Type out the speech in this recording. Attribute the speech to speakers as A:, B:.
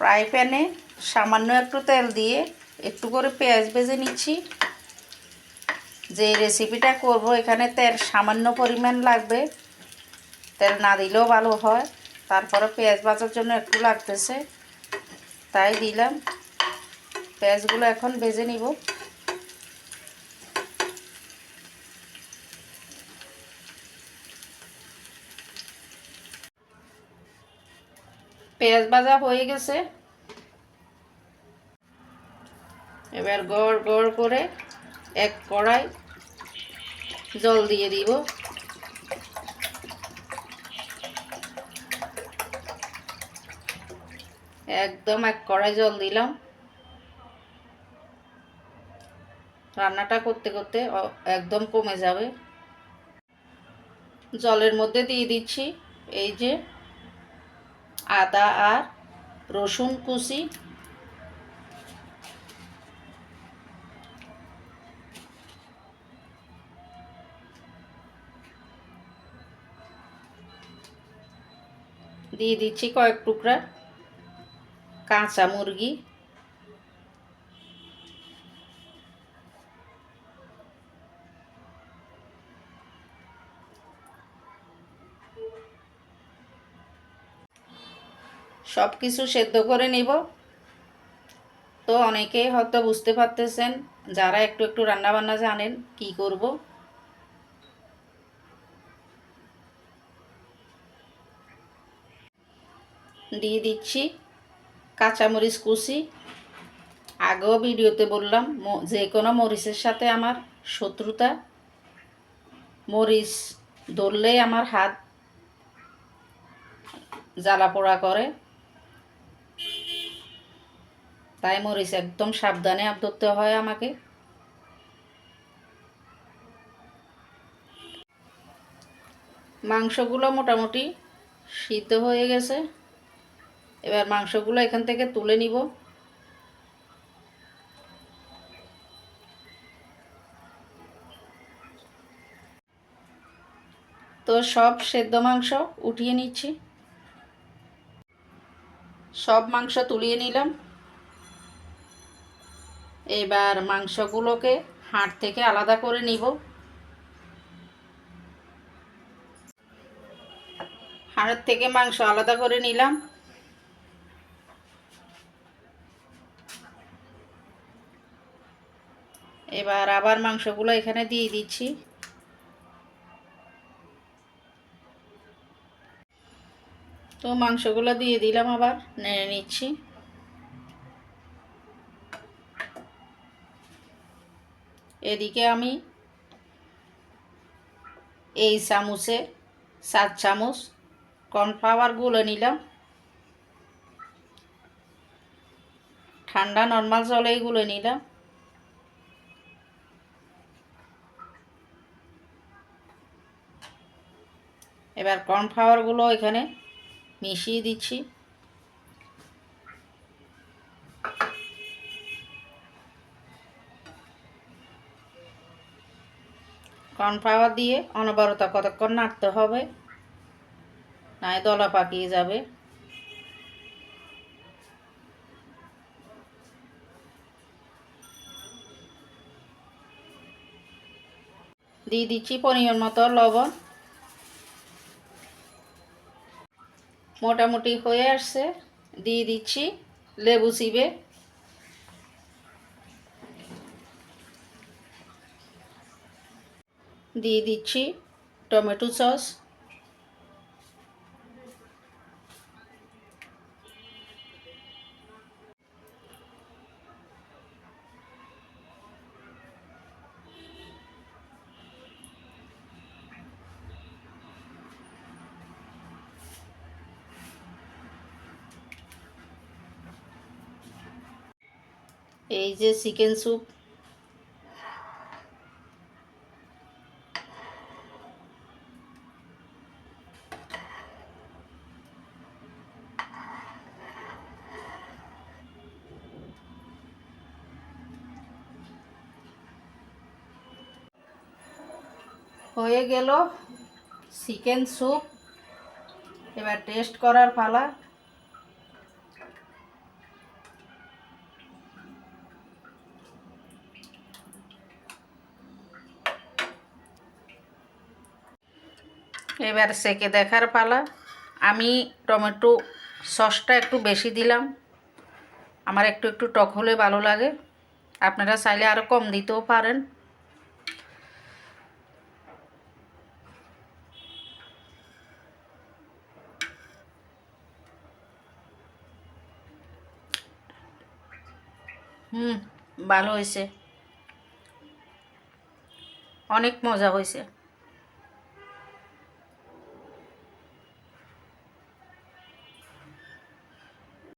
A: Fry প্যানে সামান্য একটু তেল দিয়ে একটু করে পেঁয়াজ ভেজে নিচ্ছি। যে রেসিপিটা করব এখানে তেল সামান্য পরিমাণ লাগবে, তেল না দিলেও ভালো হয়। তারপরে পেঁয়াজ ভাজার জন্য একটু লাগতেছে, তাই দিলাম। পেঁয়াজগুলো এখন ভেজে নিব। পেঁয়াজ ভাজা হয়ে গেছে। এবার গড় গড় করে এক কড়াই জল দিয়ে দিব। একদম এক কড়াই জল দিলাম। রান্নাটা করতে করতে একদম কমে যাবে। জলের মধ্যে দিয়ে দিচ্ছি এই যে আদা আর রসুন কুচি, দিয়ে দিচ্ছি কয়েক টুকরা কাঁচা মুরগি, সব কিছু সেদ্ধ করে নিব। তো অনেকেই হয়তো বুঝতে পারতেছেন, যারা একটু একটু রান্না বান্না জানেন কি করব। দিয়ে দিচ্ছি কাঁচামরিচ কুচি। আগেও ভিডিওতে বললাম যে কোনো মরিচের সাথে আমার শত্রুতা, মরিচ ধরলেই আমার হাত জ্বালা পোড়া করে, তাই মরিচ একদম সাবধানে হাত ধরতে হয় আমাকে। মাংসগুলো মোটামুটি সিদ্ধ হয়ে গেছে। এবার মাংসগুলো এখান থেকে তুলে নিব। তো সব সেদ্ধ মাংস উঠিয়ে নিচ্ছি। সব মাংস তুলিয়ে নিলাম। এবার মাংসগুলোকে হাড় থেকে আলাদা করে নিব। হাড়ের থেকে মাংস আলাদা করে নিলাম। এবার আবার মাংসগুলো এখানে দিয়ে দিচ্ছি। তো মাংসগুলো দিয়ে দিলাম, আবার নেড়ে নিচ্ছি। এদিকে আমি এই চামচে 7 চামচ কর্নফ্লাওয়ার গুলে নিলাম। ঠান্ডা নর্মাল জলেই গুলে নিলাম। এবার কর্নফ্লাওয়ারগুলো এখানে মিশিয়ে দিচ্ছি। কর্নফ্লাওয়ার দিয়ে অনবরত কতক্ষণ নাড়তে হবে, নয় দলা পাকিয়ে যাবে। দিয়ে দিচ্ছি পরিমাণ মতো লবণ। মোটামুটি হয়ে আসছে। দিয়ে দিচ্ছি লেবু চিবে। দিয়ে দিচ্ছি টমেটো সস। এই যে চিকেন স্যুপ, হয়ে গেল চিকেন স্যুপ। এবার টেস্ট করার পালা। এবার সেকে দেখার পালা। আমি টমেটো সসটা একটু বেশি দিলাম, আমার একটু একটু টক হলে ভালো লাগে, আপনারা চাইলে আরও কম দিতেও পারেন। ভালো হয়েছে, অনেক মজা হয়েছে।